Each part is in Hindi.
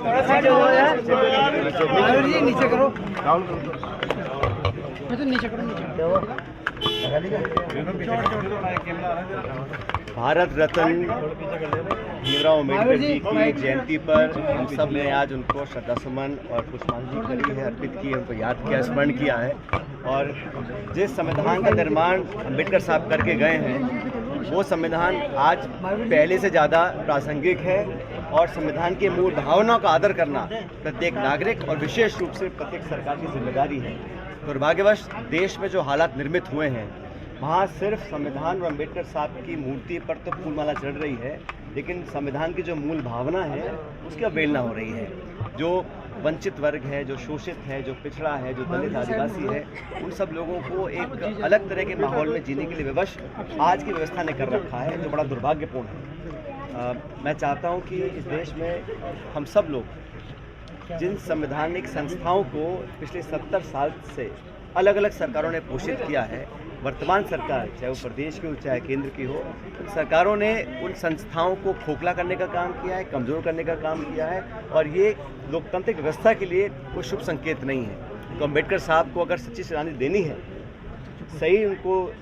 नीचे करो, नीचे करो। भारत रत्न भीमराव अम्बेडकर जी की जयंती पर हम सब ने आज उनको श्रद्धासुमन और पुष्पांजलि करी है, अर्पित की है, उनको याद किया, स्मरण किया है। और जिस संविधान का निर्माण अम्बेडकर साहब करके गए हैं वो संविधान आज पहले से ज़्यादा प्रासंगिक है और संविधान की मूल भावनाओं का आदर करना प्रत्येक नागरिक और विशेष रूप से प्रत्येक सरकार की जिम्मेदारी है। दुर्भाग्यवश देश में जो हालात निर्मित हुए हैं वहाँ सिर्फ संविधान और अम्बेडकर साहब की मूर्ति पर तो फूलमाला चढ़ रही है, लेकिन संविधान की जो मूल भावना है उसकी अवहेलना हो रही है। जो वंचित वर्ग है, जो शोषित है, जो पिछड़ा है, जो दलित आदिवासी है, उन सब लोगों को एक अलग तरह के माहौल में जीने के लिए विवश आज की व्यवस्था ने कर रखा है, जो बड़ा दुर्भाग्यपूर्ण है। मैं चाहता हूँ कि इस देश में हम सब लोग जिन संवैधानिक संस्थाओं को पिछले 70 साल से अलग अलग सरकारों ने पोषित किया है, वर्तमान सरकार चाहे वो प्रदेश की हो चाहे केंद्र की हो, उन सरकारों ने उन संस्थाओं को खोखला करने का काम किया है, कमज़ोर करने का काम किया है और ये लोकतांत्रिक व्यवस्था के लिए कोई शुभ संकेत नहीं है। तो अम्बेडकर साहब को अगर सच्ची श्रद्धांजलि देनी है, सही उनको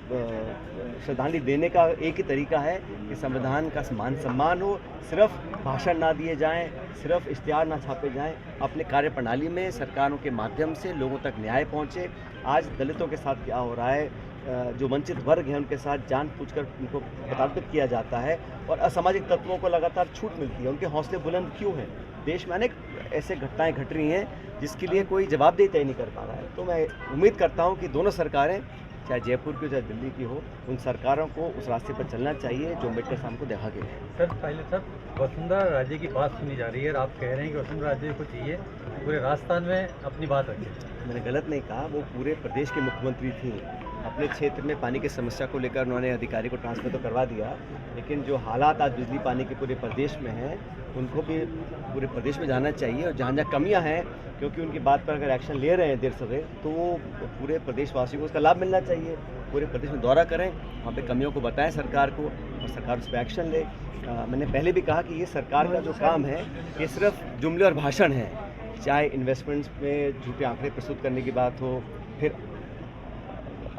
श्रद्धांजलि देने का एक ही तरीका है कि संविधान का मान सम्मान हो, सिर्फ भाषण ना दिए जाएं, सिर्फ इश्तिहार ना छापे जाएं, अपने कार्य प्रणाली में सरकारों के माध्यम से लोगों तक न्याय पहुंचे। आज दलितों के साथ क्या हो रहा है, जो वंचित वर्ग हैं उनके साथ जानबूझकर उनको प्रताड़ित किया जाता है और असामाजिक तत्वों को लगातार छूट मिलती है। उनके हौसले बुलंद क्यों हैं? देश में अनेक ऐसे घटनाएं घट रही हैं जिसके लिए कोई जवाबदेही तय नहीं कर पा रहा है। तो मैं उम्मीद करता हूं कि दोनों सरकारें, चाहे जयपुर की हो चाहे दिल्ली की हो, उन सरकारों को उस रास्ते पर चलना चाहिए जो अम्बेडकर साहब को देखा गया है। सर, पहले सर वसुंधरा राजे की बात सुनी जा रही है और आप कह रहे हैं कि वसुंधरा राजे को चाहिए पूरे राजस्थान में अपनी बात रखी। मैंने गलत नहीं कहा, वो पूरे प्रदेश के मुख्यमंत्री थी। अपने क्षेत्र में पानी की समस्या को लेकर उन्होंने अधिकारी को ट्रांसफर तो करवा दिया, लेकिन जो हालात आज बिजली पानी के पूरे प्रदेश में हैं उनको भी पूरे प्रदेश में जाना चाहिए और जहाँ जहाँ कमियाँ हैं, क्योंकि उनकी बात पर अगर एक्शन ले रहे हैं देर सवेर, तो वो पूरे प्रदेशवासियों को उसका लाभ मिलना चाहिए। पूरे प्रदेश में दौरा करें, वहाँ पे कमियों को बताएं सरकार को और सरकार उस पर एक्शन ले। मैंने पहले भी कहा कि ये सरकार का जो काम है ये सिर्फ जुमले और भाषण है, चाहे इन्वेस्टमेंट्स में झूठे आंकड़े प्रस्तुत करने की बात हो, फिर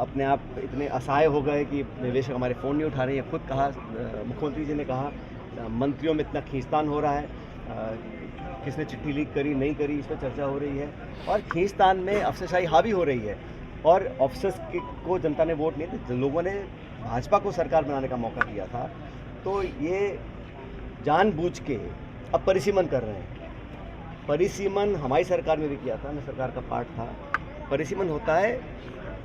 अपने आप इतने असहाय हो गए कि निवेशक हमारे फ़ोन नहीं उठा रहे हैं। खुद कहा, मुख्यमंत्री जी ने कहा मंत्रियों में इतना खींचतान हो रहा है, किसने चिट्ठी लीक करी नहीं करी इस पर चर्चा हो रही है और खींचतान में अफसरशाही हावी हो रही है और ऑफिसर्स को जनता ने वोट नहीं दिए, लोगों ने भाजपा को सरकार बनाने का मौका दिया था। तो ये जानबूझ के अब परिसीमन कर रहे हैं। परिसीमन हमारी सरकार में भी किया था, मैं सरकार का पार्ट था। परिसीमन होता है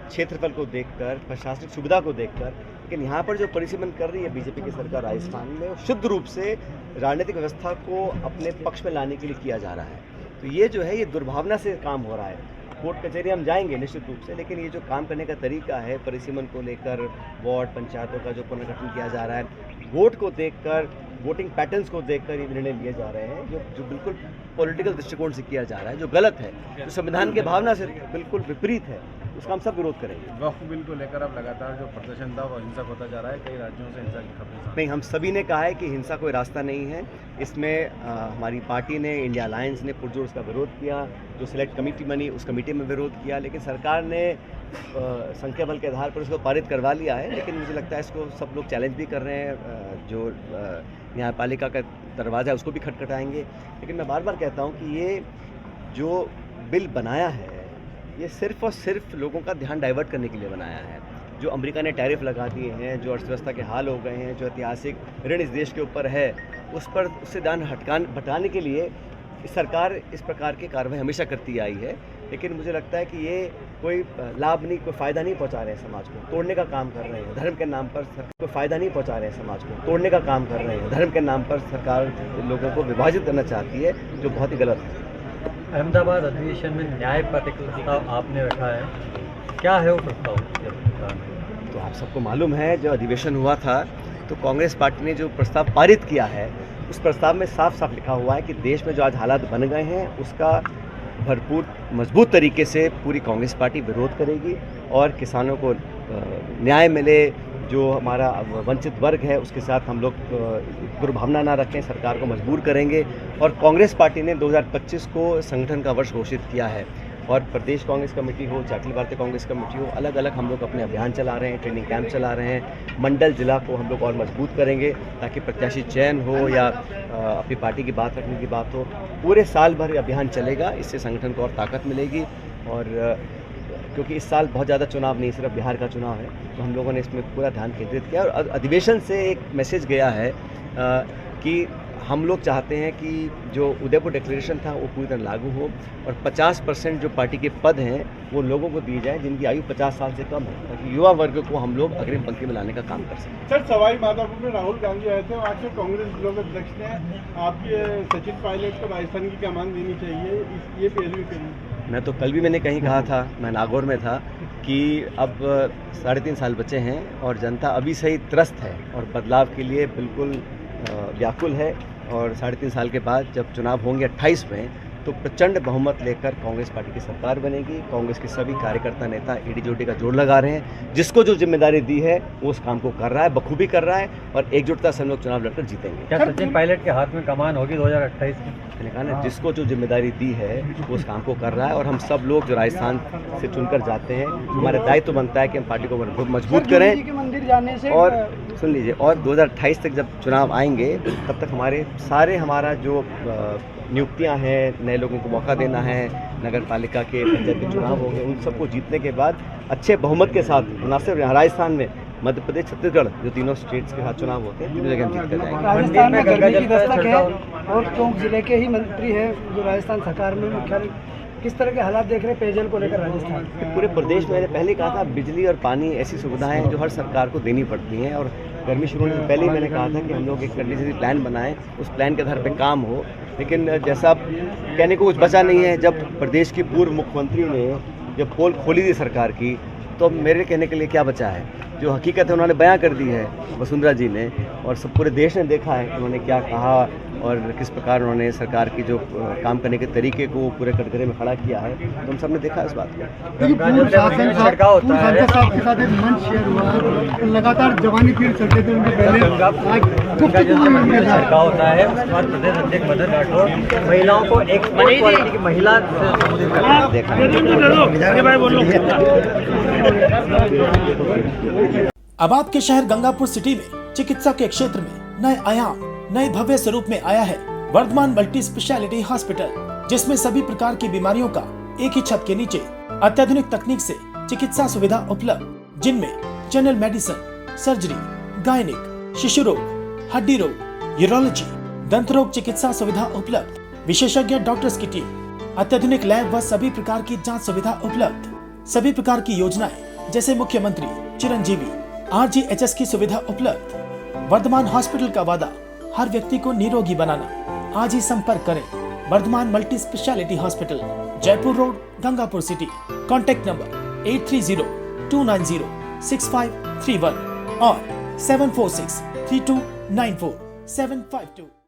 क्षेत्रफल को देखकर, प्रशासनिक सुविधा को देखकर, लेकिन यहाँ पर जो परिसीमन कर रही है बीजेपी की सरकार राजस्थान में, शुद्ध रूप से राजनीतिक व्यवस्था को अपने पक्ष में लाने के लिए किया जा रहा है। तो ये जो है ये दुर्भावना से काम हो रहा है। कोर्ट कचहरी हम जाएंगे निश्चित रूप से, लेकिन ये जो काम करने का तरीका है परिसीमन को लेकर, वार्ड पंचायतों का जो पुनर्गठन किया जा रहा है, वोट को देखकर, वोटिंग पैटर्न्स को देखकर ये निर्णय लिए जा रहे हैं, जो बिल्कुल पॉलिटिकल दृष्टिकोण से किया जा रहा है, जो गलत है, जो संविधान की भावना से बिल्कुल विपरीत है। उसका हम सब विरोध करेंगे। वक्फ बिल को लेकर अब लगातार जो प्रदर्शन था वो हिंसक होता जा रहा है, कई राज्यों से हिंसा की खबरें। नहीं, हम सभी ने कहा है कि हिंसा कोई रास्ता नहीं है। इसमें हमारी पार्टी ने, इंडिया अलायंस ने पुरजोर उसका विरोध किया। जो सिलेक्ट कमेटी बनी उस कमेटी में विरोध किया, लेकिन सरकार ने संख्या बल के आधार पर उसको पारित करवा लिया है। लेकिन मुझे लगता है इसको सब लोग चैलेंज भी कर रहे हैं, जो न्यायपालिका का दरवाज़ा है उसको भी खटखटाएंगे। लेकिन मैं बार बार कहता हूँ कि ये जो बिल बनाया है ये सिर्फ और सिर्फ लोगों का ध्यान डाइवर्ट करने के लिए बनाया है। जो अमेरिका ने टैरिफ लगा दिए हैं, जो अर्थव्यवस्था के हाल हो गए हैं, जो ऐतिहासिक ऋण इस देश के ऊपर है, उससे ध्यान हटाने के लिए सरकार इस प्रकार की कार्रवाई हमेशा करती आई है। लेकिन मुझे लगता है कि ये कोई लाभ नहीं, कोई फ़ायदा नहीं पहुंचा रहे हैं समाज को, तोड़ने का काम कर रहे हैं धर्म के नाम पर। कोई फ़ायदा नहीं पहुंचा रहे हैं समाज को, तोड़ने का काम कर रहे हैं धर्म के नाम पर। सरकार लोगों को विभाजित करना चाहती है, जो बहुत ही गलत है। अहमदाबाद अधिवेशन में न्याय पर एक प्रस्ताव आपने रखा है, क्या है वो प्रस्ताव? तो आप सबको मालूम है, जो अधिवेशन हुआ था तो कांग्रेस पार्टी ने जो प्रस्ताव पारित किया है उस प्रस्ताव में साफ साफ लिखा हुआ है कि देश में जो आज हालात बन गए हैं उसका भरपूर मजबूत तरीके से पूरी कांग्रेस पार्टी विरोध करेगी और किसानों को न्याय मिले, जो हमारा वंचित वर्ग है उसके साथ हम लोग दुर्भावना ना रखें, सरकार को मजबूर करेंगे। और कांग्रेस पार्टी ने 2025 को संगठन का वर्ष घोषित किया है और प्रदेश कांग्रेस कमेटी हो, अखिल भारतीय कांग्रेस कमेटी हो, अलग अलग हम लोग अपने अभियान चला रहे हैं, ट्रेनिंग कैंप चला रहे हैं। मंडल जिला को हम लोग और मजबूत करेंगे ताकि प्रत्याशी चयन हो या अपनी पार्टी की बात रखने की बात हो, पूरे साल भर अभियान चलेगा। इससे संगठन को और ताकत मिलेगी। और क्योंकि इस साल बहुत ज़्यादा चुनाव नहीं, सिर्फ बिहार का चुनाव है, तो हम लोगों ने इसमें पूरा ध्यान केंद्रित किया। और अधिवेशन से एक मैसेज गया है कि हम लोग चाहते हैं कि जो उदयपुर डिक्लेरेशन था वो पूरी तरह लागू हो और 50% जो पार्टी के पद हैं वो लोगों को दिए जाएं जिनकी आयु 50 साल से कम है, ताकि युवा वर्ग को हम लोग अग्रिम पंक्ति में लाने का काम कर सकें। सर, सवाई माधोपुर में राहुल गांधी आए थे, वहाँ से कांग्रेस ब्लॉक अध्यक्ष ने आपके सचिन पायलट को राजस्थान की कमान देनी चाहिए, ये पेशवी करिए। मैं तो कल भी मैंने कहीं कहा था, मैं नागौर में था, कि अब 3.5 साल बचे हैं और जनता अभी से ही त्रस्त है और बदलाव के लिए बिल्कुल व्याकुल है। और 3.5 साल के बाद जब चुनाव होंगे 28 में, तो प्रचंड बहुमत लेकर कांग्रेस पार्टी की सरकार बनेगी। कांग्रेस के सभी कार्यकर्ता नेता एडीजोडी का जोड़ लगा रहे हैं। जिसको जो जिम्मेदारी दी है वो उस काम को कर रहा है, बखूबी कर रहा है और एकजुटता से हम लोग चुनाव लड़कर जीतेंगे। क्या सचिन पायलट के हाथ में कमान होगी 2028 में? मैंने कहा ना, जिसको जो जिम्मेदारी दी है वो उस काम को कर रहा है और हम सब लोग जो राजस्थान से चुनकर जाते हैं, हमारा दायित्व बनता है कि हम पार्टी को मजबूत करें। के मंदिर जाने से और सुन लीजिए, और 2028 तक जब चुनाव आएंगे तब तक हमारा जो नियुक्तियां हैं, नए लोगों को मौका देना है, नगर पालिका के पंचायत के चुनाव होंगे, उन सबको जीतने के बाद अच्छे बहुमत के साथ, न सिर्फ राजस्थान में, मध्य प्रदेश, छत्तीसगढ़, जो तीनों स्टेट्स के साथ चुनाव होते हैं, तीनों जगह हम जीतते जाएंगे। राजस्थान में गर्मी की दस्तक है और टोंक जिले के ही मंत्री हैं जो राजस्थान सरकार में मुख्यालय, किस तरह के हालात देख रहे हैं पेयजल को लेकर राजस्थान? पूरे प्रदेश में मैंने पहले कहा था, बिजली और पानी ऐसी सुविधाएं जो हर सरकार को देनी पड़ती हैं और गर्मी शुरू होने से पहले ही मैंने कहा था कि हम लोग एक कंटिजेंसी प्लान बनाएं, उस प्लान के आधार पर काम हो। लेकिन जैसा कहने को कुछ बचा नहीं है, जब प्रदेश की पूर्व मुख्यमंत्री ने जब पोल खोली थी सरकार की, तो मेरे कहने के लिए क्या बचा है? जो हकीकत है उन्होंने बयां कर दी है वसुंधरा जी ने, और सब पूरे देश ने देखा है उन्होंने क्या कहा और किस प्रकार उन्होंने सरकार की जो काम करने के तरीके को पूरे कटघरे में खड़ा किया है। तो हम सब ने देखा इस बात को। छिड़काव होता है, के साथ एक मंच शेयर हुआ, लगातार जवानी फील्ड चलते थे उनके पहले, छिड़काव होता है। उसके बाद प्रदेश अध्यक्ष मदन राठौर महिलाओं को एक्सपोर्ट क्वालिटी की महिला देखा। अब आपके शहर गंगापुर सिटी में चिकित्सा के क्षेत्र में नए आयाम, नए भव्य स्वरूप में आया है वर्धमान मल्टी स्पेशलिटी हॉस्पिटल, जिसमें सभी प्रकार की बीमारियों का एक ही छत के नीचे अत्याधुनिक तकनीक से चिकित्सा सुविधा उपलब्ध, जिनमें जनरल मेडिसिन, सर्जरी, गायनिक, शिशु रोग, हड्डी रोग, यूरोलॉजी, दंत रोग चिकित्सा सुविधा उपलब्ध, विशेषज्ञ डॉक्टर्स की टीम, अत्याधुनिक लैब व सभी प्रकार की जांच सुविधा उपलब्ध, सभी प्रकार की योजनाएं जैसे मुख्यमंत्री चिरंजीवी RGHS की सुविधा उपलब्ध। वर्धमान हॉस्पिटल का वादा हर व्यक्ति को निरोगी बनाना। आज ही संपर्क करें Vardhman multi specialty hospital, Jaipur road, Gangapur city. Contact number 8302906531 और 7463294752।